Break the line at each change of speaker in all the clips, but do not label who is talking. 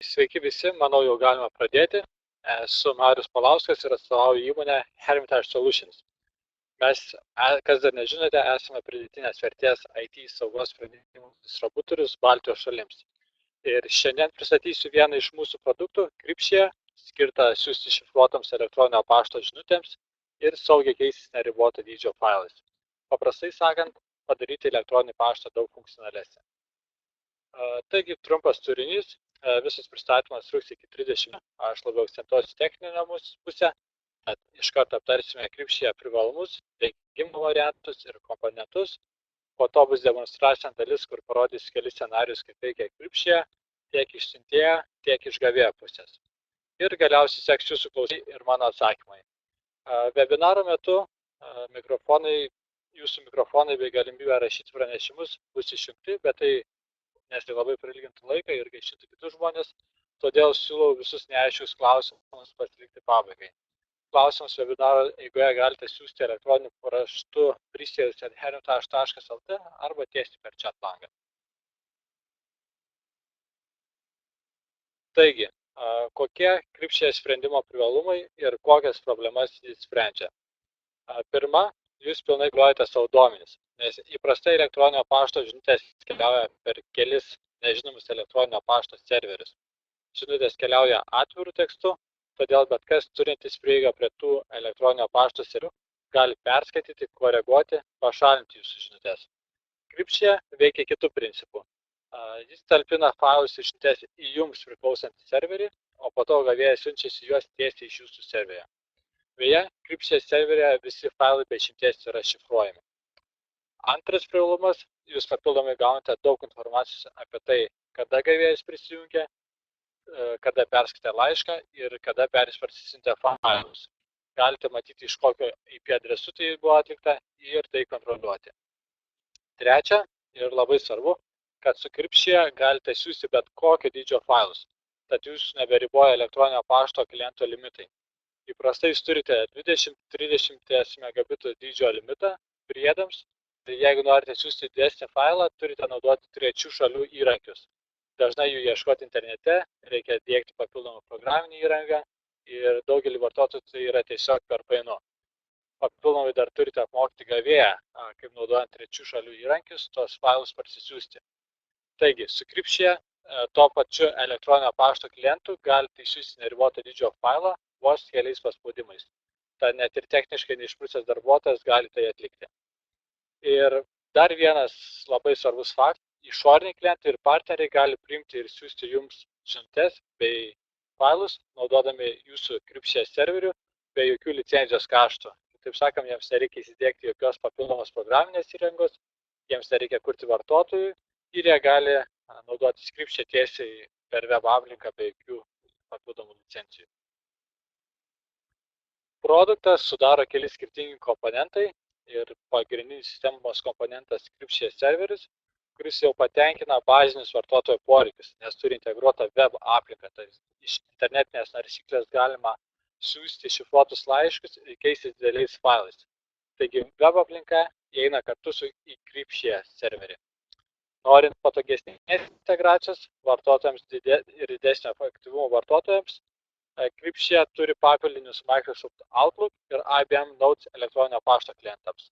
Sveiki visi, manau jau galima pradėti. Esu Marius Paulauskas ir atstovauju įmonę Hermitage Solutions. Mes, kas dar nežinote, esame pridėtinės vertės IT saugos sprendimų distributorius Baltijos šalims. Ir šiandien pristatysiu vieną iš mūsų produktų, Cryptia, skirtą siųsti šifruotoms elektroninio pašto žinutėms ir saugiai keistis neriboto dydžio failais. Paprastai sakant, padaryti elektroninį paštą daug funkcionalesnį. Taigi, trumpas turinys, visas pristatymas truks iki 30, aš labiau akcentuosiu techninę pusę, iš karto aptarsime Cryptia privalumus, veikimo variantus ir komponentus, po to bus demonstracinė dalis, kur parodys kelis scenarius, kaip veikia Cryptia, tiek iš siuntėjo, tiek iš gavėjo pusės. Ir galiausiai seks jūsų klausimai ir mano atsakymai. Webinaro metu jūsų mikrofonai bei galimybė rašyti pranešimus bus išjungti, bet tai nes tai labai prailgintų laiką ir gaišintų kitus žmonės, todėl siūlau visus neaiškius klausimus pasilikti pabaigai. Klausimus webinaro eigoje galite siųsti elektroniniu paštu prisijus@hermitage.lt arba tiesiai per chat langą. Taigi, kokie Cryptia sprendimo privalumai ir kokias problemas jis sprendžia? Pirma, jūs pilnai grojate savo duomenis, nes įprastai elektroninio pašto žinutės keliauja per kelis nežinomus elektroninio pašto serverius. Žinutės keliauja atvirų tekstu, todėl bet kas turintis prieigą prie tų elektroninio pašto serverių gali perskaityti, koreguoti, pašalinti jūsų žinutės. Cryptia veikia kitų principų. Jis talpina failus ir žinutės į jums priklausantį serverį, o po to gavėjas siunčiasi juos tiesiai iš jūsų serverio. Beje, Cryptia serveryje visi failai be išimties yra šifruojami. Antras privalumas, jūs papildomai gaunate daug informacijos apie tai, kada gavėjas prisijungia, kada perskaitė laišką ir kada persparsisintė failus. Galite matyti, iš kokio IP adresu tai buvo atlikta ir tai kontroliuoti. Trečia ir labai svarbu, kad su Cryptia galite siųsti bet kokio dydžio failus, tad jūs neberiboja elektroninio pašto kliento limitai. Įprastai jūs turite 20-30 megabitų dydžio limitą priedams, tai jeigu norite siųsti didesnį failą, turite naudoti trečių šalių įrankius. Dažnai jų ieškoti internete, reikia dėkti papildomą programinį įrangą ir daugelį vartotojų tai yra tiesiog per painu. Papildomai dar turite apmokyti gavėją, kaip naudojant trečių šalių įrankius, tos failus parsisiųsti. Taigi, su Cryptia tuo pačiu elektroninio pašto klientu galite išsiųsti neribotą dydžio failą vos keliais paspaudimais. Tad net ir techniškai neišprusęs darbuotojas gali tai atlikti. Ir dar vienas labai svarbus faktas, išoriniai klientai ir partneriai gali priimti ir siųsti jums žinutes bei failus, naudodami jūsų Cryptia serverių be jokių licenzijos kaštų. Taip sakant, jiems nereikia įsidėkti jokios papildomos programinės įrangos, jiems nereikia kurti vartotojų ir jie gali naudotis Cryptia tiesiai per web aplinką be jokių papildomų licencijų. Produktas sudaro keli skirtingi komponentai ir pagrindinis sistemos komponentas Cryptia serveris, kuris jau patenkina bazinius vartotojo poreikius, nes turi integruotą web aplinką. Tai iš internetinės naršyklės galima siųsti šifruotus laiškus ir keisti dideliais failais. Taigi web aplinka įeina kartu su Cryptia serverį. Norint patogesnės integracijos vartotojams ir didesnio efektyvumo vartotojams, Cryptia turi papildinius Microsoft Outlook ir IBM Notes elektroninio pašto klientams.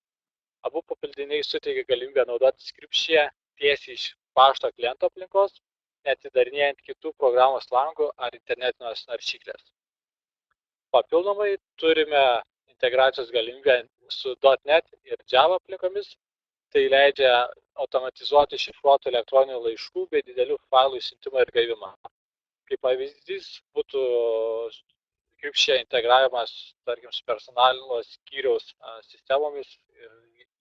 Abu papildiniai suteikia galimybę naudotis Cryptia tiesiai iš pašto kliento aplinkos, neatidarinėjant kitų programos langų ar internetinės naršyklės. Papildomai turime integracijos galimybę su .NET ir Java aplinkomis, tai leidžia automatizuoti šifruotų elektroninių laiškų bei didelių failų išsiuntimą ir gavimą. Kaip pavyzdys būtų Cryptia integravimas, tarkim, su personalo skyriaus sistemomis ir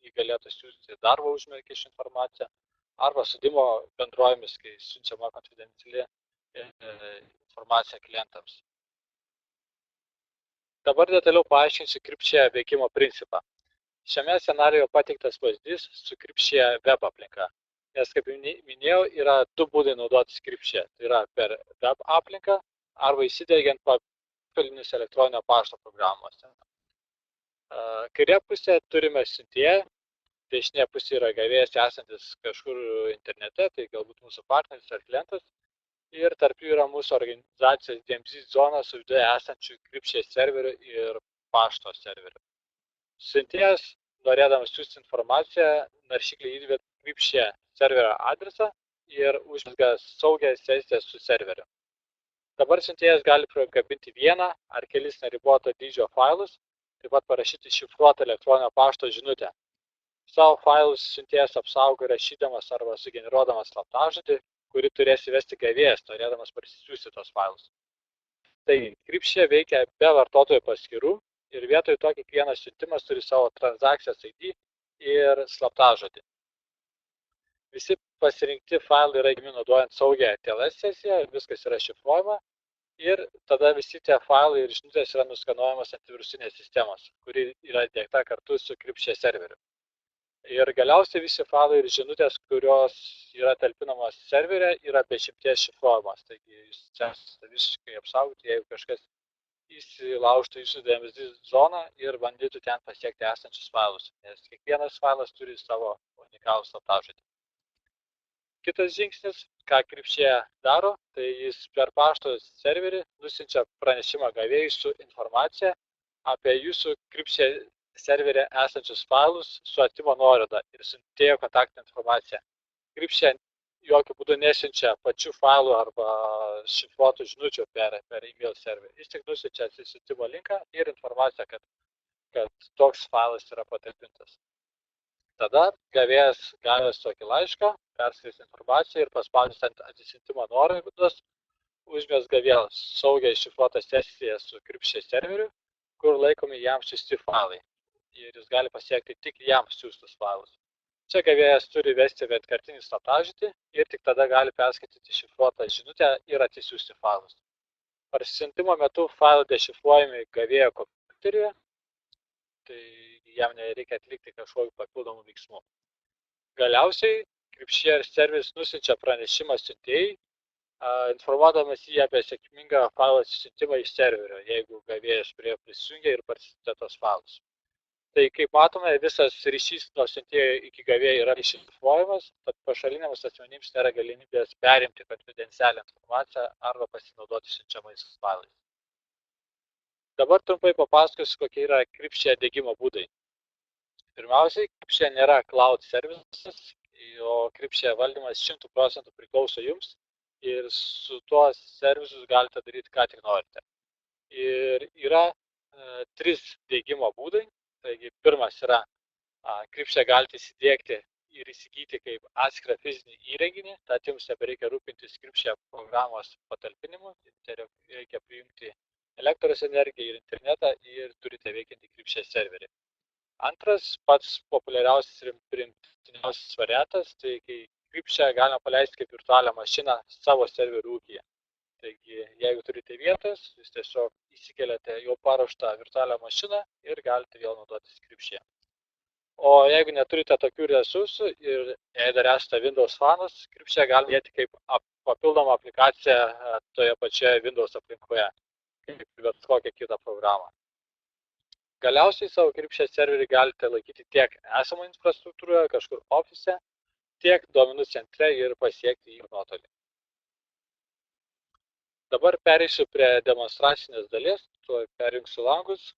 jį galėtų siųsti darbo užmokesčio informaciją arba sudimo bendrovėmis, kai siunčiama konfidenciali informacija klientams. Dabar detaliau paaiškinsiu Cryptia veikimo principą. Šiame scenarijoje pateiktas pavyzdys su Cryptia web aplinka. Nes, kaip minėjau, yra du būdai naudotis Cryptia. Tai yra per web aplinką arba įsidiegiant papildinius elektroninio pašto programuose. Kairėje pusėje turime siuntėją, dešinėje pusėje yra gavėjas esantis kažkur internete, tai galbūt mūsų partneris ar klientas. ir tarp jų yra mūsų organizacijos DMZ zona su viduje esančių Kripšė serverių ir pašto serverių. Siuntėjas, norėdamas siųsti informaciją, naršyklį įdeda Kripšė serverio adresą ir užmezga saugią sesiją su serveriu. Dabar siuntėjas gali prikabinti vieną ar kelis neriboto dydžio failus, taip pat parašyti šifruotą elektroninio pašto žinutę. Savo failus siuntėjas apsaugo rašydamas arba sugeneruodamas slaptažodį, kurį turės įvesti gavėjas, norėdamas parsisiųsti tos failus. Taigi, Kripšė veikia be vartotojo paskyrų ir vietoj to kiekvienas siuntimas turi savo transakcijos ID ir slaptažodį. Visi pasirinkti failai yra įgymi naudojant saugią TLS sesiją, viskas yra šifruojama ir tada visi tie failai ir žinutės yra nuskanuojamas antivirusinės sistemos, kuri yra įdiegta kartu su Kripšė serveriu. Ir galiausiai visi failai ir žinutės, kurios yra talpinamos serverė, yra be išimties šifruojamos. Taigi jūs esate visiškai apsaugoti, jeigu kažkas įsilaužtų jūsų DMZ zoną ir bandytų ten pasiekti esančius failus, nes kiekvienas failas turi savo unikalų slaptažodį. Kitas žingsnis, ką Kripšė daro, tai jis per pašto serverį nusiunčia pranešimą gavėjui su informacija apie jūsų Kripšė serverė esančius failus su artimo nuoroda ir siuntėjo kontaktinę informaciją. Kripšė jokių būdų nesiunčia pačių failų arba šifruotų žinučių per email serverį. Jis tik nusiunčia atsisiuntimo linką ir informaciją, kad toks failas yra patalpintas. Tada gavėjas gavęs tokį laišką, perskaitys informaciją ir paspaudys ant atsisiuntimo nuorodos, užmezga vėl saugiai šifruotą sesiją su Kripšė serveriu, kur laikomi jam siųsti failai. Ir jis gali pasiekti tik jam siūstus failus. Čia gavėjas turi vesti vienkartinį slaptažodį ir tik tada gali perskaityti šifruotą žinutę ir atsisiųsti failus. Parsisiuntimo metu failai dešifruojami gavėjo kompiuteryje, tai jam nereikia atlikti kažkokių papildomų veiksmų. Galiausiai Kripšė serveris nusiunčia pranešimą siuntėjai, informuodamas jį apie sėkmingą failų atsisiuntimą iš serverio, jeigu gavėjas prie jo prisijungia ir parsisiuntė tos failus. Tai kaip matome, visas ryšys nuo siuntėjo iki gavėjo yra iššifruojamas, tad pašaliniams asmenims nėra galimybės perimti konfidencialią informaciją arba pasinaudoti siunčiamais failais. Dabar trumpai papasakosiu, kokie yra Kripšė diegimo būdai. Pirmiausiai, Kripšė nėra cloud services, o Kripšė valdymas 100% priklauso jums ir su tuo servisus galite daryti, ką tik norite. Ir yra 3 diegimo būdai. Taigi, pirmas yra, Kripšė galite įsidiegti ir įsigyti kaip atskirą fizinį įrenginį, tad jums nebereikia rūpintis Kripšė programos patalpinimu, reikia prijungti elektros energiją ir internetą ir turite veikiantį Kripšė serverį. Antras, pats populiariausias ir priimtiniausias variantas, tai kai Kripšė galima paleisti kaip virtualią mašiną savo serverių ūkyje. Taigi, jeigu turite vietos, jūs tiesiog įsikeliate jau paruoštą virtualią mašiną ir galite vėl naudotis Kripšė. O jeigu neturite tokių resursų ir jei dar esate Windows fanas, Kripšė galite dėti kaip papildomą aplikaciją toje pačioje Windows aplinkoje, kaip bet kokią kitą programą. Galiausiai savo Kripšė serverį galite laikyti tiek esamą infrastruktūroje, kažkur ofise, tiek duomenų centre ir pasiekti jį nuotolį. Dabar pereisiu prie demonstracinės dalies, tuoj perjungsiu langus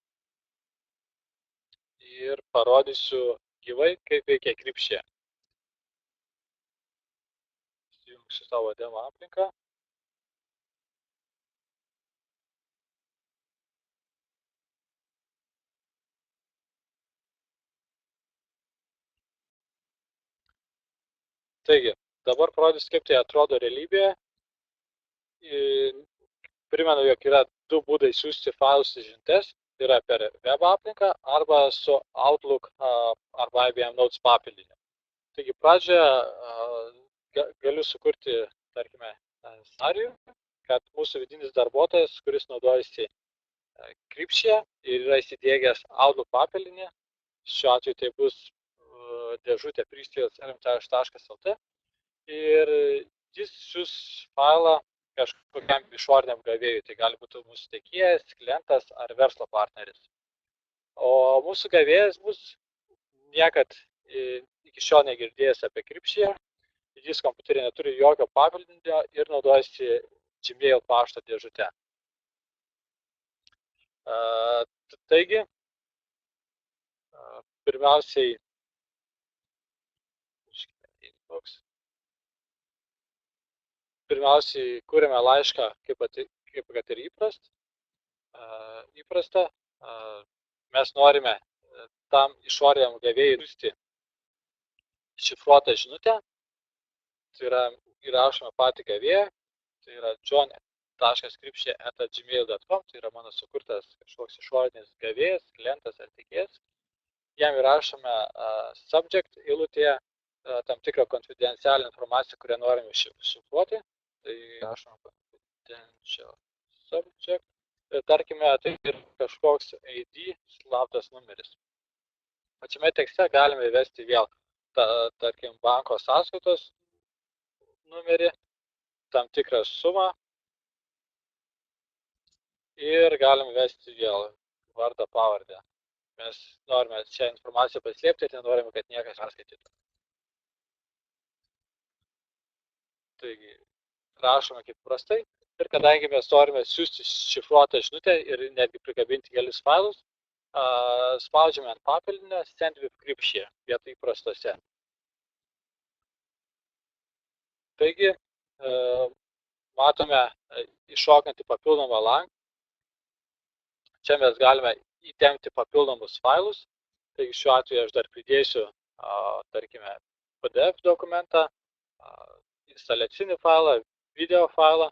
ir parodysiu gyvai, kaip veikia Kripšė. Įjungsiu savo demo aplinką. Taigi, dabar parodysiu, kaip tai atrodo realybėje. Primenu, jog yra 2 būdai siųsti failus į žinutes, tai yra per web aplinką arba su Outlook arba IBM Notes papildiniu. Taigi pradžioje galiu sukurti, tarkime, scenarijų, kad mūsų vidinis darbuotojas, kuris naudojasi Kripšė ir yra įsidiegęs Outlook papildinį, šiuo atveju tai bus dėžutė pristojus.lt ir jis siūs failą kažkokiam išoriniam gavėjui, tai gali būti mūsų tiekėjas, klientas ar verslo partneris. O mūsų gavėjas bus niekad iki šiol negirdėjęs apie Kripšė jis kompiuterį neturi jokio papildinio ir naudojasi Gmail pašto dėžute. Taigi, pirmiausiai, kūrėme laišką, kaip kad ir įprasta. Mes norime tam išoriniam gavėjui siųsti šifruotą žinutę, tai yra įrašome patį gavėją, tai yra john.kripšė@gmail.com, tai yra mano sukurtas kažkoks išorinis gavėjas, klientas ar teikėjas. Jam įrašome subject eilutėje tam tikrą konfidencialią informaciją, kurią norime šifruoti. Tai rašome confidential subject. Ir tarkime, tai yra kažkoks ID slaptas numeris. Pačiame tekste galime įvesti vėl, tarkim, banko sąskaitos numerį, tam tikrą sumą ir galime įvesti vėl vardą, pavardę. Mes norime šią informaciją paslėpti ir nenorime, kad niekas perskaitytų. Taigi, rašome kaip prastai. Ir kadangi mes norime siųsti šifruotą žinutę ir netgi prikabinti kelis failus, spaudžiame ant papildinio Send with Kripšė vietoj įprastose. Taigi, matome iššokantį papildomą langą. Čia mes galime įtempti papildomus failus. Taigi šiuo atveju aš dar pridėsiu, tarkime, PDF dokumentą, instaliacinį failą, video failą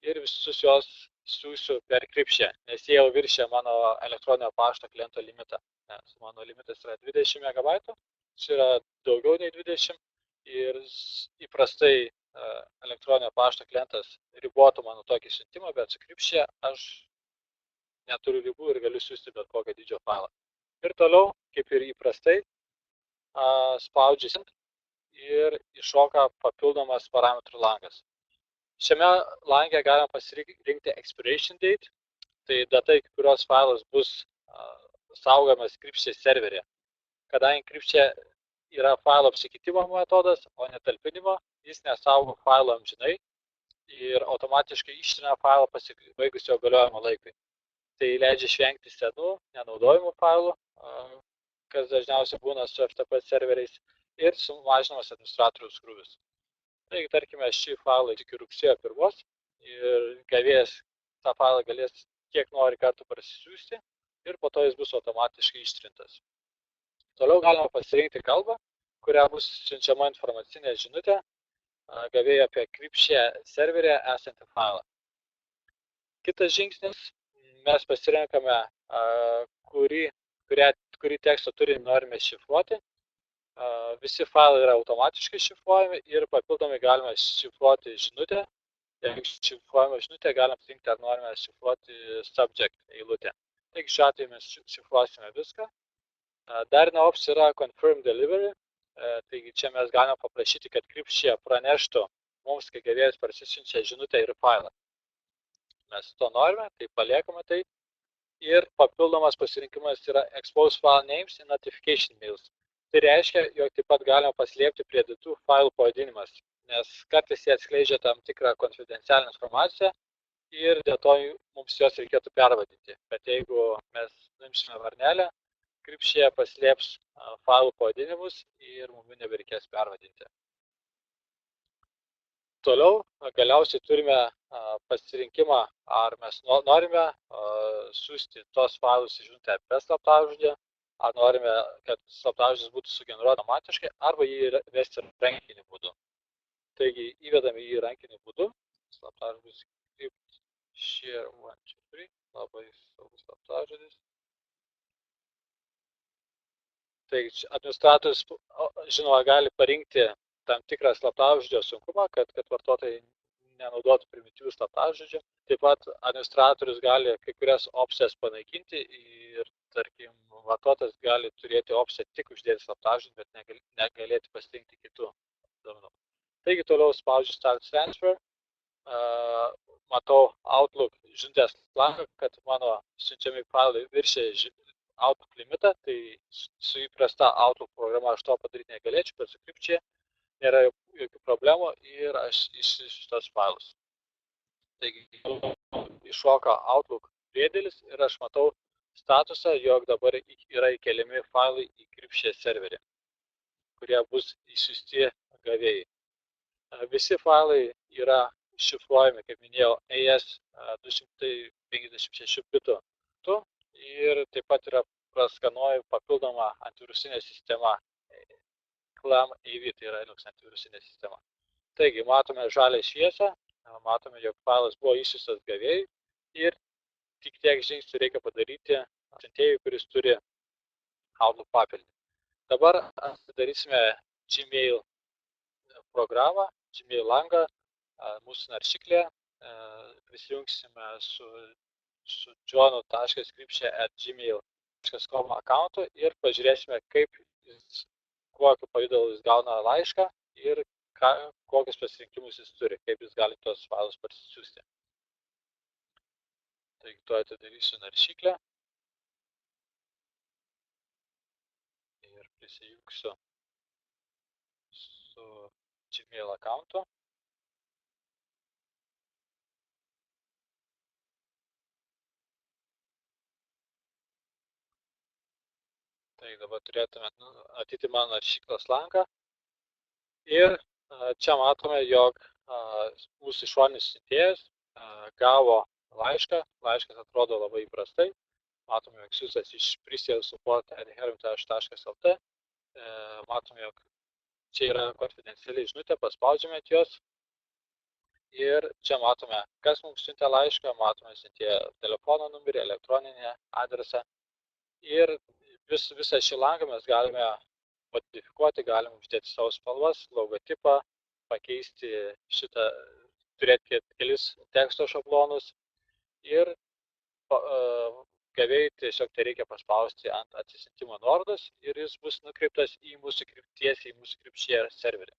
ir visus juos siųsiu per Kripšė, nes jie jau viršė mano elektroninio pašto kliento limitą. Nes mano limitas yra 20 MB, čia yra daugiau nei 20 ir įprastai elektroninio pašto klientas ribotų mano tokį siuntimą, bet su Kripšė aš neturiu ribų ir galiu siųsti bet kokią dydžio failą. Ir toliau, kaip ir įprastai, spaudžiu Send ir iššoka papildomas parametrų langas. Šiame lange galime pasirinkti expiration date, tai data, iki kurios failas bus saugomas Kripšė serveryje. Kadangi Kripšė yra failo apsikeitimo metodas, o ne talpinimo, jis nesaugo failo amžinai ir automatiškai ištrina failą pasibaigus jo galiojimo laikui. Tai leidžia išvengti senų, nenaudojimų failų, kas dažniausiai būna su FTP serveriais, ir sumažinamas administratoriaus krūvis. Taigi, tarkime, šį failą iki rugsėjo 1 ir gavėjas tą failą galės kiek nori kartų parsisiųsti ir po to jis bus automatiškai ištrintas. Toliau galima pasirinkti kalbą, kuria bus siunčiama informacinė žinutė gavėjai apie Kripšė serveryje esantį failą. Kitas žingsnis, mes pasirenkame, kurį teksto turinį norime šifruoti. Visi failai yra automatiškai šifruojami ir papildomai galime šifruoti žinutę. Jeigu šifruojame žinutę, galime pasirinkti, ar norime šifruoti subject eilutę. Taigi šiuo atveju mes šifruosime viską. Dar viena opcija yra Confirm Delivery. Taigi čia mes galime paprašyti, kad Kripšė praneštų mums, kai gavėjas parsisiunčia žinutę ir failą. Mes to norime, tai paliekame tai. Ir papildomas pasirinkimas yra Expose File Names and Notification Mails. Tai reiškia, jog taip pat galima paslėpti prie datų failų pavadinimas, nes kartais jie atskleidžia tam tikrą konfidencialią informaciją ir dėl to mums jos reikėtų pervadinti. Bet jeigu mes nuimsime varnelę, Kripšė paslėps failų pavadinimus ir mums nebereikės pervadinti. Toliau, galiausiai turime pasirinkimą, ar mes norime siųsti tos failus į žinutę be slaptažodžio, ar norime, kad slaptažodis būtų sugeneruotas automatiškai, arba jį vesti rankiniu būdu. Taigi, įvedame jį rankiniu būdu. Slaptažodis Kripšė 123, labai saugus slaptažodis. Taigi, administratorius, žinoma, gali parinkti tam tikrą slaptažodžio sunkumą, kad vartotojai nenaudotų primityvių slaptažodžių. Taip pat administratorius gali kai kurias opcijas panaikinti ir, tarkim, vartotojas gali turėti opciją tik uždėti slaptažodį, bet negalėti pasirinkti kitų duomenų. Taigi toliau spaudžiu Start Transfer. Matau Outlook žinutės langą, kad mano siunčiami failai viršė Outlook limitą, tai su įprasta Outlook programa aš to padaryti negalėčiau, bet su Kripšė nėra jokių problemų ir aš išsiųsiu tos failus. Taigi, iššoka Outlook priedėlis ir aš matau statusą, jog dabar yra įkeliami failai į Kripšė serverį, kurie bus išsiųsti gavėjai. Visi failai yra šifruojami, kaip minėjau, AES 256 bitų ir taip pat yra praskanuoju papildoma antivirusinė sistema ClamAV, tai yra Linux antivirusinė sistema. Taigi, matome žalią šviesą, matome, jog failas buvo išsiųstas gavėjui ir tik tiek žingsnių reikia padaryti siuntėjui, kuris turi Outlook papildį. Dabar atidarysime Gmail programą, Gmail langą, mūsų naršyklėje, prisijungsime su johnu.kripše@gmail.com akauntu ir pažiūrėsime, kokiu pavidalu jis gauna laišką ir kokius pasirinkimus jis turi, kaip jis gali tos failus parsisiųsti. Taigi, tuo atidarysiu naršyklę ir prisijungsiu su Gmail akauntu. Tai dabar turėtume matyti mano naršyklos langą. Ir čia matome, jog mūsų išorinis siuntėjas gavo laišką. Laiškas atrodo labai įprastai. Matome, jog siųstas iš presalesupport@hermitage.lt. Matome, jog čia yra konfidencialiai žinutė, paspaudžiame ant jos. Ir čia matome, kas mums siuntė laišką, matome siuntėjo telefono numerį, elektroninį adresą. Ir visą šį langą mes galime modifikuoti, galime uždėti savo spalvas, logotipą, pakeisti turėti kelis teksto šablonus ir gavėjui tiesiog tai reikia paspausti ant atsisiuntimo nuorodos ir jis bus nukreiptas tiesiai į mūsų Kripšė serverį.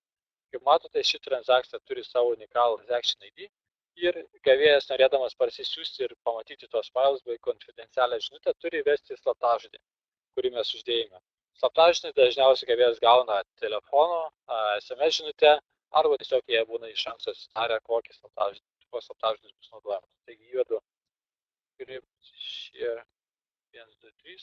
Kaip matote, ši transakcija turi savo unikalų transaction ID ir gavėjas, norėdamas parsisiųsti ir pamatyti tos failus bei konfidencialią žinutę, turi įvesti slaptažodį, kurį mes uždėjome. Slaptažodį dažniausiai gavėjas gauna telefonu, SMS žinutę, arba tiesiog jie būna iš anksto susitarę, kokios slaptažodis bus naudojamas. Taigi įvedu Kripšė 123.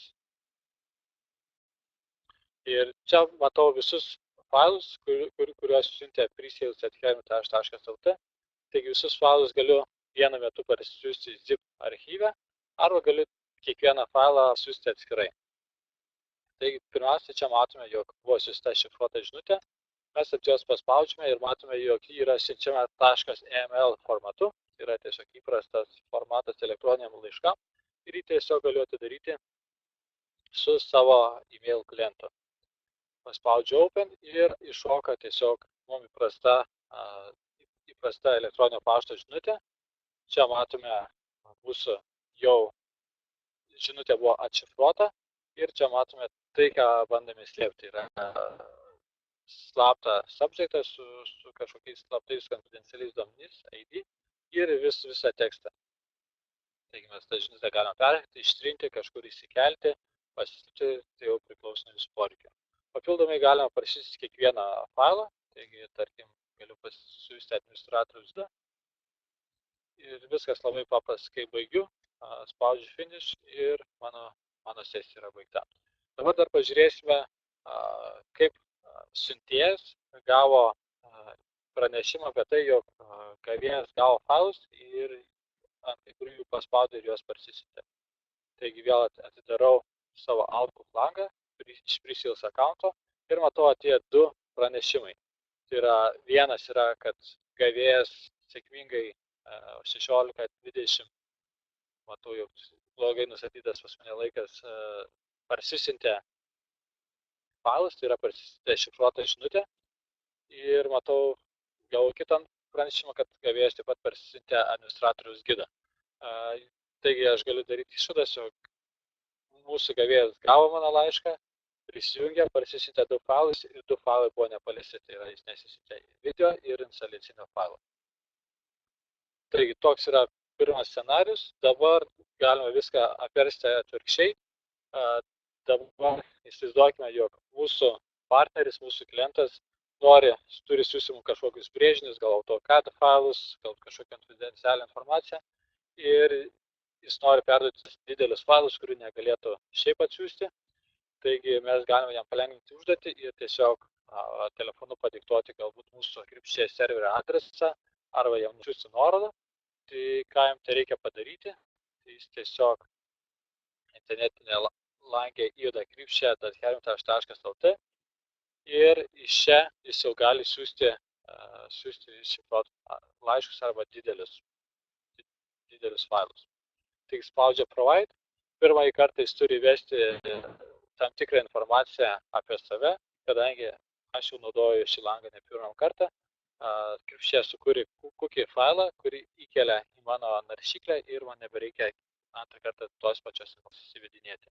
Ir čia matau visus failus, kuriuos siuntė presales@hermitage.lt. Taigi visus failus galiu vienu metu parsisiųsti zip archyve, arba galiu kiekvieną failą siųsti atskirai. Taigi pirmiausia, čia matome, jog buvo siųsta šifruota žinutė. Mes ant jos paspaudžiame ir matome, jog ji yra siunčiama .eml formatu. Tai yra tiesiog įprastas formatas elektroniniam laiškam. Ir jį tiesiog galiu atidaryti su savo email klientu. Paspaudžiu Open ir iššoka tiesiog mums įprasta elektroninio pašto žinutė. Čia matome mūsų jau žinutė buvo atšifruota ir čia matome tai, ką bandome slėpti. Yra slaptą subjektą su kažkokiais slaptais konfidencialiais duomenimis, ID ir visą tekstą. Taigi mes tą žinutę galime perkelti, ištrinti, kažkur įsikelti, pasislėpti, tai jau priklauso nuo jūsų poreikio. Papildomai galima parsisiųsti kiekvieną failą, taigi, tarkim, galiu pasiųsti administratoriaus D. Ir viskas labai paprastai, kai baigiu, spaudžiu finish ir mano sesija yra baigta. Dabar dar pažiūrėsime, kaip siuntėjas gavo pranešimą apie tai, jog gavėjas gavo failus ir ant kai kurių jų paspaudė ir juos parsisiuntė. Taigi vėl atidarau savo Outlook langą iš presales akaunto ir matau atėjo 2 pranešimai. Tai yra, vienas yra, kad gavėjas sėkmingai 16:20, matau, jau blogai nustatytas pas mane laikas, parsisiuntė failus, tai yra parsisiuntė šifruotą žinutę. Ir matau, gavau kitą pranešimą, kad gavėjas taip pat parsisiuntė administratoriaus gidą. Taigi aš galiu daryti išvadas, jog mūsų gavėjas gavo mano laišką, prisijungė, parsisiuntė 2 failus ir 2 failai buvo nepaliesti, tai yra jis nesisiuntė video ir instaliacinio failo. Taigi toks yra pirmas scenarius, dabar galima viską apversti atvirkščiai. Dabar įsivaizduokime, jog mūsų partneris, mūsų klientas turi siūsimų kažkokius brėžinius, gal AutoCAD failus, gal kažkokią konfidencialią informaciją ir jis nori perduoti didelius failus, kurių negalėtų šiaip atsiųsti. Taigi mes galime jam palengvinti užduotį ir tiesiog telefonu padiktuoti galbūt mūsų Encryptshare serverio adresą arba jam nusiųsti nuorodą. Tai ką jam tai reikia padaryti, tai jis tiesiog internetinė langė įveda encryptshare.hermitage.lt ir iš čia jis jau gali siųsti laiškus arba didelius failus. Tik spaudžia Provide. Pirmąjį kartą jis turi įvesti tam tikrą informaciją apie save, kadangi aš jau naudoju šį langą ne pirmą kartą. Encryptshare sukūrė cookie failą, kurį įkelia į mano naršyklę ir man nebereikia antrą kartą tos pačios informacijos įvedinėti.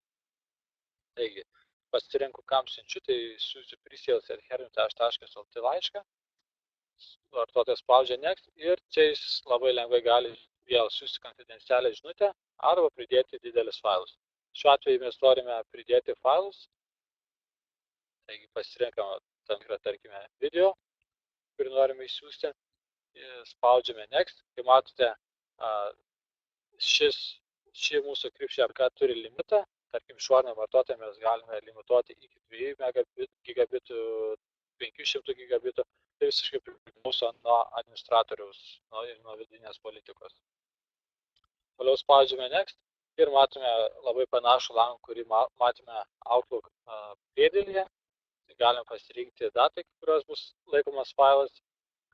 Taigi, pasirinku, kam siunčiu, tai siūsiu presales@hermitage.lt laišką. Vartotojas spaudžia Next ir čia jis labai lengvai gali vėl siūsti konfidencialią žinutę arba pridėti didelius failus. Šiuo atveju mes norime pridėti failus. Taigi pasirinkame tam tikrą, tarkime, video, kurį norime įsiųsti. Spaudžiame Next. Kai matote, ši mūsų Encryptshare turi limitą. Tarkim, išoriniam vartotojui mes galime limituoti iki 2 gigabitų, 500 gigabitų. Tai visiškai priklauso nuo administratoriaus ir nuo vidinės politikos. Toliau spaudžiame Next ir matome labai panašų langą, kurį matome Outlook priedėlyje. Galime pasirinkti datą, kurios bus laikomas failas,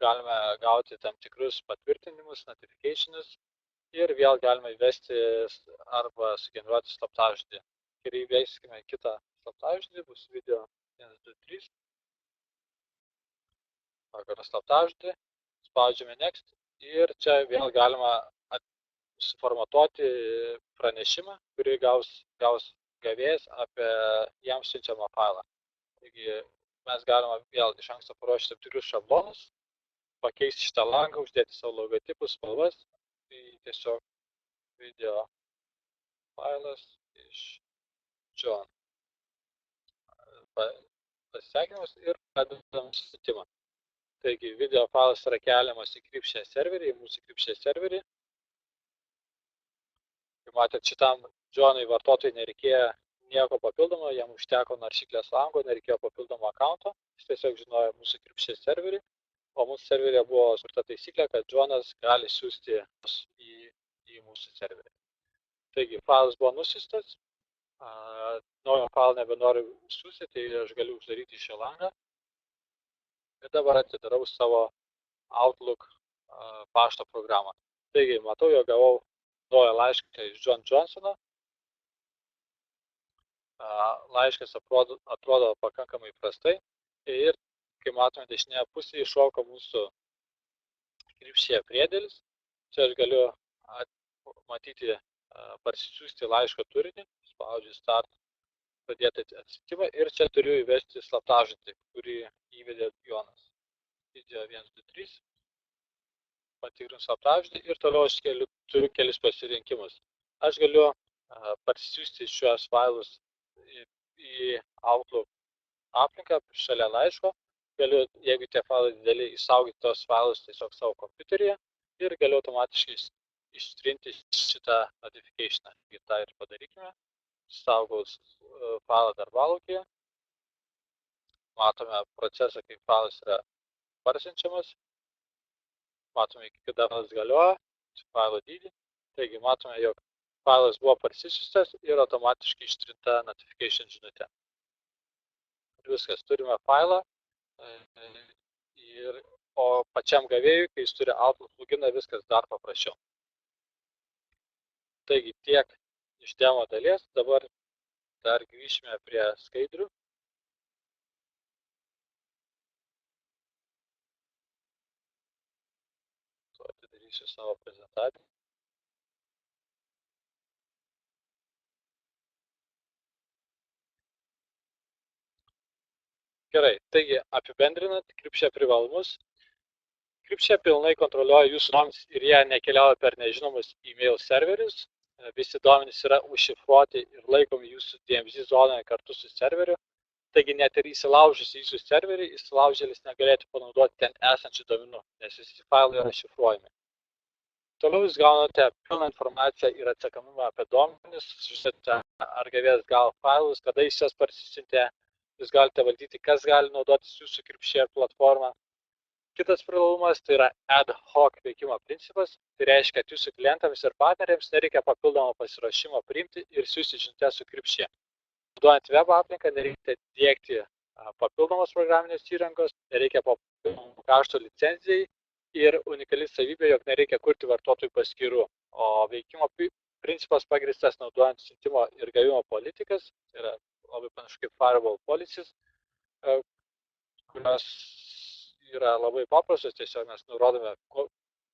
galime gauti tam tikrus patvirtinimus, notificationus ir vėl galime įvesti arba sugeneruoti slaptažodį. Kai įveiskime kitą slaptažodį, bus video 1, 2, 3. Pagal slaptažodį, spaudžiame Next ir čia vėl galima suformatuoti pranešimą, kurį gaus gavėjas apie jam siunčiamą failą. Taigi mes galime vėl iš anksto paruošti tam tikrus šablonus, pakeisti šitą langą, uždėti savo logotipus, spalvas. Tai tiesiog video failas iš John. Pasisveikinimus ir pradedam siuntimą. Taigi video failas yra keliamas į Encryptshare serverį, į mūsų Encryptshare serverį. Kaip matėt, šitam Johnui vartotojui nereikėjo nieko papildomo, jam užteko naršyklės lango, nereikėjo papildomo akaunto, jis tiesiog žinojo mūsų Encryptshare serverį, o mūsų serveryje buvo sukurta taisyklė, kad Johnas gali siųsti į mūsų serverį. Taigi, failas buvo nusiustas, naujo failą nebenoriu siųsti, tai aš galiu uždaryti šią langą. Ir dabar atidarau savo Outlook pašto programą. Taigi, matau, jog gavau naują laišką iš John Johnsono. Laiškas atrodo pakankamai prastai ir, kai matome, dešinėje pusėje iššoka mūsų Encryptshare priedėlis. Čia aš galiu matyti, parsisiųsti laiško turinį, spaudžiu Start, pradėti atsiuntimą ir čia turiu įvesti slaptažodį, kurį įvedė Jonas. Video 1, 2, 3. Patikrinu slaptažodį ir toliau aš turiu kelis pasirinkimus. Aš galiu parsisiųsti šiuos failus į Outlook aplinką šalia laiško. Galiu, jeigu tie failai dideli, išsaugoti tos failus tiesiog savo kompiuteryje ir galiu automatiškai ištrinti šitą notificationą. Ir tą ir padarykime. Saugaus failą darbalaukyje. Matome procesą, kaip failas yra parsiunčiamas. Matome, iki kada failas galioja, failo dydį. Taigi matome, jog failas buvo parsisiųstas ir automatiškai ištrinta notification žinutė. Ir viskas, turime failą, o pačiam gavėjui, kai jis turi Outlook pluginą, viskas dar paprasčiau. Taigi tiek iš demo dalies, dabar dar grįžime prie skaidrių. Atidarysiu savo prezentaciją. Gerai, taigi apibendrinant Encryptshare privalumus. Encryptshare pilnai kontroliuoja jūsų duomenis ir jie nekeliauja per nežinomus e-mail serverius. Visi duomenys yra užšifruoti ir laikomi jūsų DMZ zonoje kartu su serveriu. Taigi net ir įsilaužus į jūsų serverį, įsilaužėlis negalėtų panaudoti ten esančių duomenų, nes visi failai yra šifruojami. Toliau jūs gaunate pilną informaciją ir atsakomumą apie duomenis, žinote, ar gavėjas gavo failus, kada jis jas parsisiuntė, jūs galite valdyti, kas gali naudotis jūsų Cripshare platformą. Kitas privalumas tai yra ad hoc veikimo principas, tai reiškia, kad jūsų klientams ir partneriams nereikia papildomo pasiruošimo priimti ir siųsti žinutes su Cripshare. Naudojant web aplinką nereikia dėkti papildomos programinės įrangos, nereikia papildomų kaštų licenzijai ir unikali savybė, jog nereikia kurti vartotojų paskyrų, o veikimo principas pagristas naudojant siuntimo ir gavimo politikas, tai yra labai panašu kaip firewall policies, kurios yra labai paprastos, tiesiog mes nurodome,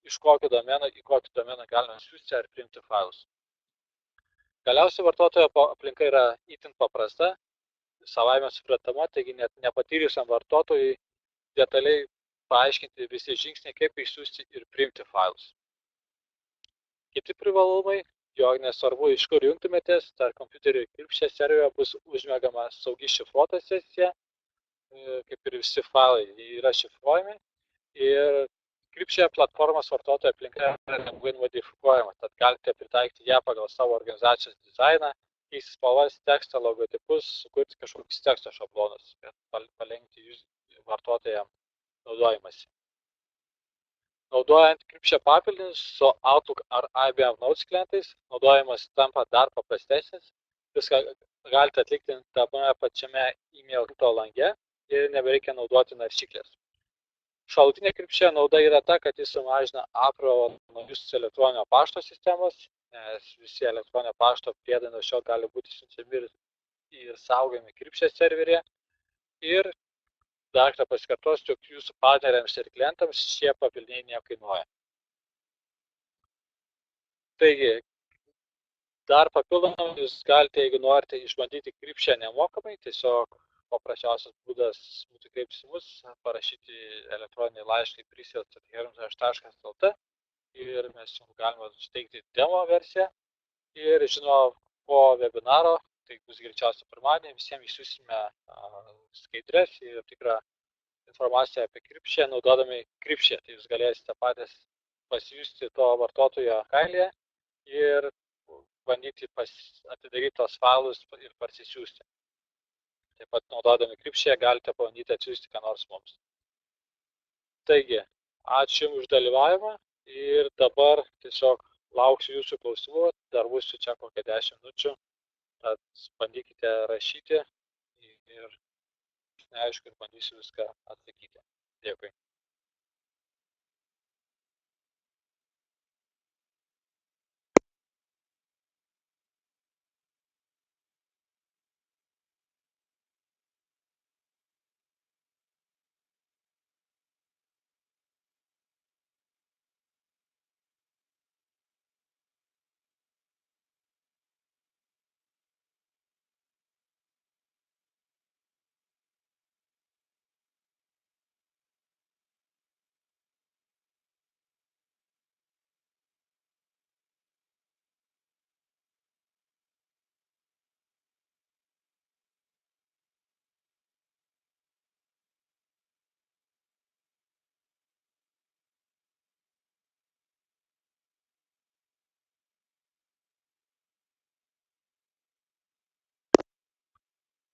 iš kokio domeno į kokį domeną galime siųsti ar priimti failus. Galiausiai vartotojo aplinka yra itin paprasta, savaime suprantama, taigi net nepatyrusiam vartotojui detaliai paaiškinti visi žingsniai, kaip išsiųsti ir priimti failus. Kiti privalumai, jog nesvarbu, iš kur jungtumėtės, tarp kompiuterio ir Cripshare serverio bus užmegama saugi šifruota sesija, kaip ir visi failai yra šifruojami, ir Cripshare platformos vartotojo aplinka yra lengvai modifikuojama, tad galite pritaikyti ją pagal savo organizacijos dizainą, keisti spalvas, tekstą, logotipus, sukurti kažkokius teksto šablonus, kad palengvinti vartotojams naudojimasi. Naudojant Cripshare papildinius su Outlook ar IBM Notes klientais, naudojimas tampa dar paprastesnis, viską galite atlikti tame pačiame email lange ir nebereikia naudoti naršyklės. Šalutinė Cripshare nauda yra ta, kad jis sumažina apkrovą nuo jūsų elektroninio pašto sistemos, nes visi elektroninio pašto priedai nuo šio gali būti siunčiami ir saugomi Cripshare serveryje. Ir dar kartą pasikartosiu, jog jūsų partneriams ir klientams šie papildiniai nekainuoja. Taigi, dar papildomai jūs galite, jeigu norite išbandyti Cripshare nemokamai, tiesiog paprasčiausias būdas būtų kreiptis į mus, parašyti elektroninį laišką į prisales@hermes.lt ir mes jums galime suteikti demo versiją. Ir žinoma, po webinaro, tai bus greičiausiai pirmadienį, visiems išsiųsime skaidres ir tikrą informaciją apie Cripshare, naudodami Cripshare. Tai jūs galėsite patys pasijusti to vartotojo kailyje ir bandyti atidaryti tos failus ir parsisiųsti. Taip pat naudodami Cripshare galite pabandyti atsiųsti ką nors mums. Taigi, ačiū Jums už dalyvavimą ir dabar tiesiog lauksiu jūsų klausimų, dar būsiu čia kokią 10 minučių, tad bandykite rašyti ir neaišku, ir bandysiu viską atsakyti. Dėkui.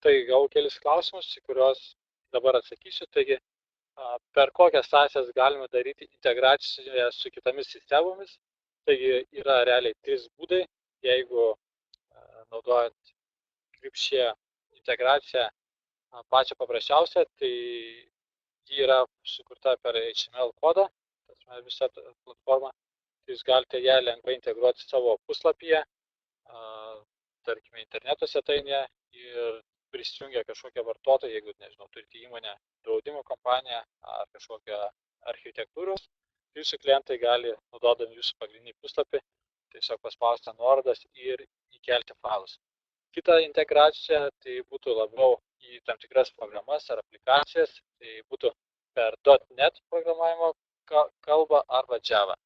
Tai gavau kelis klausimus, į kuriuos dabar atsakysiu. Taigi, per kokias sąsajas galime daryti integraciją su kitomis sistemomis. Taigi, yra realiai 3 būdai. Jeigu naudojant Cripshare integraciją pačią paprasčiausią, tai ji yra sukurta per HTML kodą, visą platformą. Tai jūs galite ją lengvai integruoti savo puslapyje, tarkime, interneto svetainėje ir prisijungia kažkokią vartotoją, jeigu, nežinau, turite įmonę, draudimo kompaniją ar kažkokią architektūros, jūsų klientai gali, naudodami jūsų pagrindinį puslapį, tiesiog paspausti nuorodas ir įkelti failus. Kita integracija tai būtų labiau į tam tikras programas ar aplikacijas, tai būtų per .NET programavimo kalbą arba Java.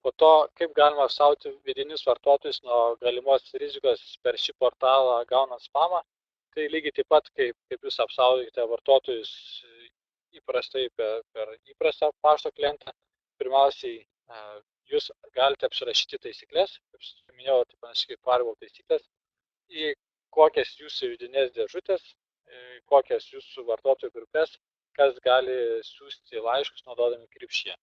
Po to, kaip galima apsaugoti vidinius vartotojus nuo galimos rizikos per šį portalą gaunant spamą, tai lygiai taip pat, kaip jūs apsaugokite vartotojus įprastai per įprastą pašto klientą. Pirmiausiai, jūs galite apsirašyti taisyklės, kaip minėjau, tai panašiai kaip firewall taisyklės, į kokias jūsų vidinės dėžutės, kokias jūsų vartotojų grupės, kas gali siūsti laiškus naudodami kripšiją.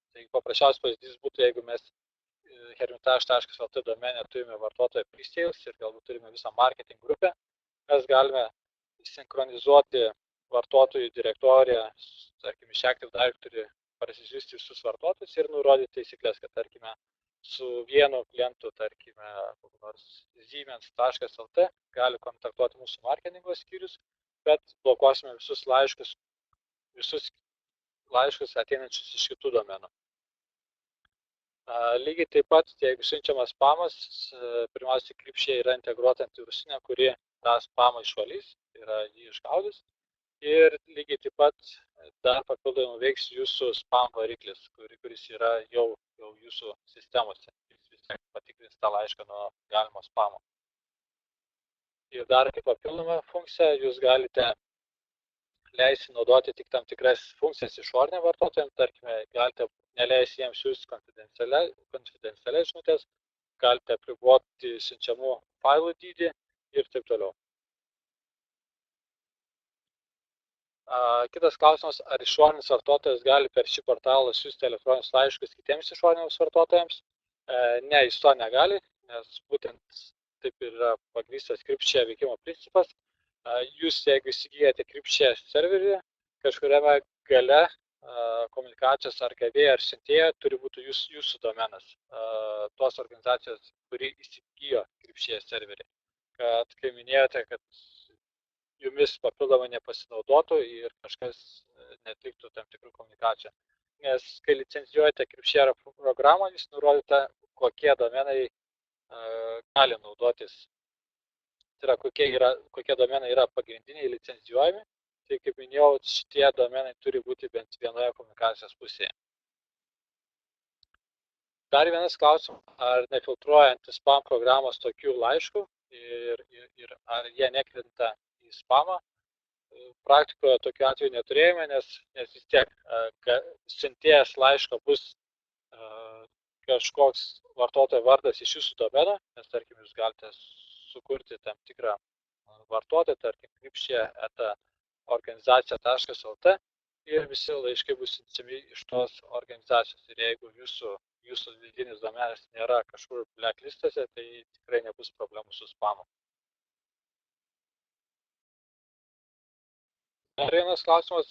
Tai paprasčiausias pavyzdys būtų, jeigu mes hermitage.lt domenė turime vartotoją pre-sales ir galbūt turime visą marketing grupę, mes galime sinchronizuoti vartotojų direktoriją, tarkim, iš Active Directory parsisiųsti visus vartotojus ir nurodyti taisyklės, kad, tarkime, su vienu klientu, tarkime, nors Siemens.lt gali kontaktuoti mūsų marketingo skyrius, bet blokuosime visus laiškus ateinančius iš kitų domenų. Lygiai taip pat, jeigu siunčiamas spamas, pirmiausiai kripšė yra integruota antivirusinė, kuri tą spamą išvalys, tai yra jį išgaudys. Ir lygiai taip pat dar papildomai veiks jūsų spam variklis, kuris yra jau jūsų sistemose. Jis vis tiek patikrins tą laišką nuo galimo spamo. Ir dar kaip papildomą funkciją jūs galite leisti naudoti tik tam tikras funkcijas išoriniam vartotojams, tarkime, galite neleisti jiems siūsti konfidencialias žinutės, galite apriboti siunčiamų failų dydį ir taip toliau. Kitas klausimas, ar išorinis vartotojas gali per šį portalą siūsti elektroninius laiškus kitiems išoriniams vartotojams? Ne, jis to negali, nes būtent taip yra pagrįstas kripšė veikimo principas. Jūs, jeigu įsigijate kripšė serverį, kažkuriame gale komunikacijos ar gavėjo ar siuntėjo turi būti jūsų domenas, tos organizacijos, kuri įsigijo kripšė serverį. Kad, kai minėjote, kad jumis papildomai nepasinaudotų ir kažkas netliktų tam tikrų komunikacijų. Nes kai licencijuojate kripšė programą, jūs nurodote, kokie domenai gali naudotis. Tai yra, kokie domenai yra pagrindiniai licencijuojami, tai kaip minėjau, šitie domenai turi būti bent vienoje komunikacijos pusėje. Dar vienas klausimas, ar nefiltruoja anti-spam programos tokių laiškų ir ar jie nekrenta į spamą. Praktikoje tokiu atveju neturėjome, nes vis tiek siuntėjas laiško bus kažkoks vartotojo vardas iš jūsų domeno, nes tarkim jūs galite sukurti tam tikrą vartotoją, tarkim, kripšė@organizacija.lt ir visi laiškai bus siunčiami iš tos organizacijos. Ir jeigu jūsų vidinis domenas nėra kažkur blacklistose, tai tikrai nebus problemų su spamu. Dar vienas klausimas,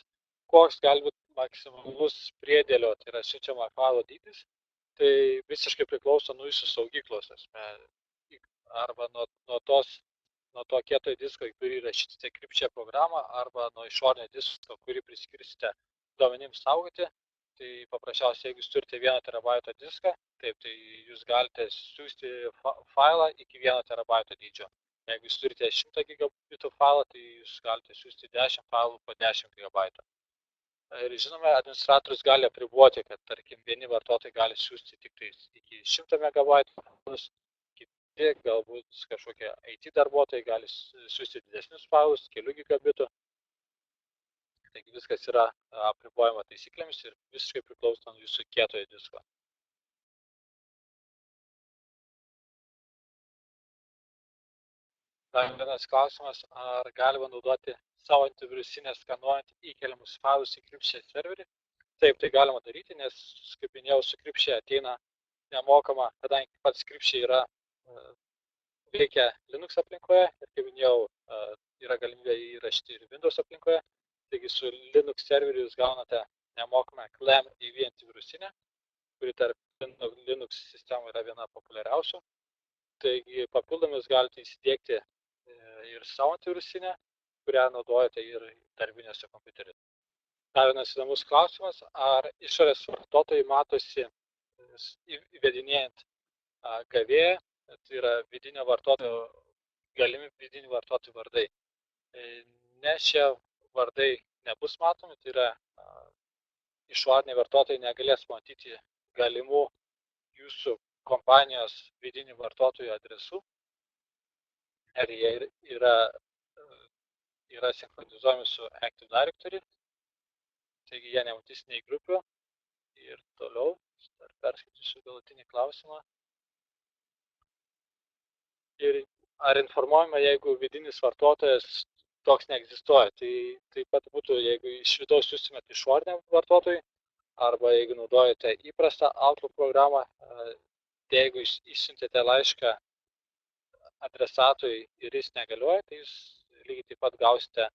koks gali būti maksimalus priedėlio, tai yra siunčiamo failo dydis, tai visiškai priklauso nuo jūsų saugyklos arba nuo to kietojo disko, kurį įrašysite kripšė programą, arba nuo išorinio disko, kurį priskirsite duomenims saugoti. Tai paprasčiausiai, jeigu jūs turite 1 terabaito diską, taip, tai jūs galite siūsti failą iki 1 terabaito dydžio. Jeigu jūs turite 100 gigabitų failą, tai jūs galite siūsti 10 failų po 10 gigabaito. Ir žinome, administratorius gali apriboti, kad, tarkim, vieni vartotojai gali siūsti tik iki 100 megabaitų failus, galbūt kažkokie IT darbuotojai gali siūsti didesnius failus, kelių gigabitų. Taigi viskas yra apribojama taisyklėmis ir visiškai priklauso nuo jūsų kietojo disko. Dar vienas klausimas, ar galima naudoti savo antivirusinę skanuojant įkeliamus failus į kripšė serverį? Taip, tai galima daryti, nes, kaip minėjau, su kripšė ateina nemokama, kadangi pats kripšė veikia Linux aplinkoje ir, kaip minėjau, yra galimybė įrašyti ir Windows aplinkoje. Taigi su Linux serveriu jūs gaunate nemokamą ClamAV antivirusinę, kuri tarp Linux sistemų yra viena populiariausių. Taigi papildomai jūs galite įsidėkti ir savo antivirusinę, kurią naudojate ir darbinėse kompiuteriuose. Dar vienas įdomus klausimas, ar išorės vartotojai matosi įvedinėjant gavėją, tai yra galimi vidinių vartotojų vardai. Ne, šie vardai nebus matomi, tai yra išoriniai vartotojai negalės matyti galimų jūsų kompanijos vidinių vartotojų adresų ir jie yra sinchronizuojami su Active Directory, taigi jie nematys nei grupių. Ir toliau, dar perskaitysiu galutinį klausimą. Ir ar informuojama, jeigu vidinis vartotojas toks neegzistuoja, tai taip pat būtų, jeigu iš vidaus siūstumėt išoriniam vartotojui, arba jeigu naudojate įprastą Outlook programą, tai jeigu išsiuntėte laišką adresatui ir jis negalioja, tai jūs lygiai taip pat gausite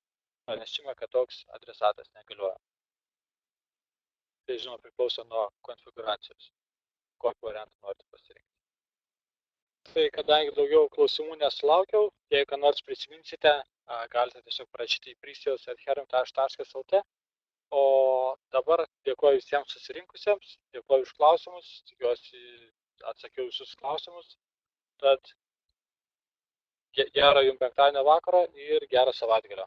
pranešimą, kad toks adresatas negalioja. Tai žinoma priklauso nuo konfiguracijos, kokį variantą norite pasirinkti. Tai kadangi daugiau klausimų nesulaukiau, jei ką nors prisiminsite, galite tiesiog parašyti į prisijos@herm.lt. O dabar dėkoju visiems susirinkusiems, dėkoju už klausimus, tikiuosi atsakiau visus klausimus. Tad gero jums penktadienio vakaro ir gero savaitgalio.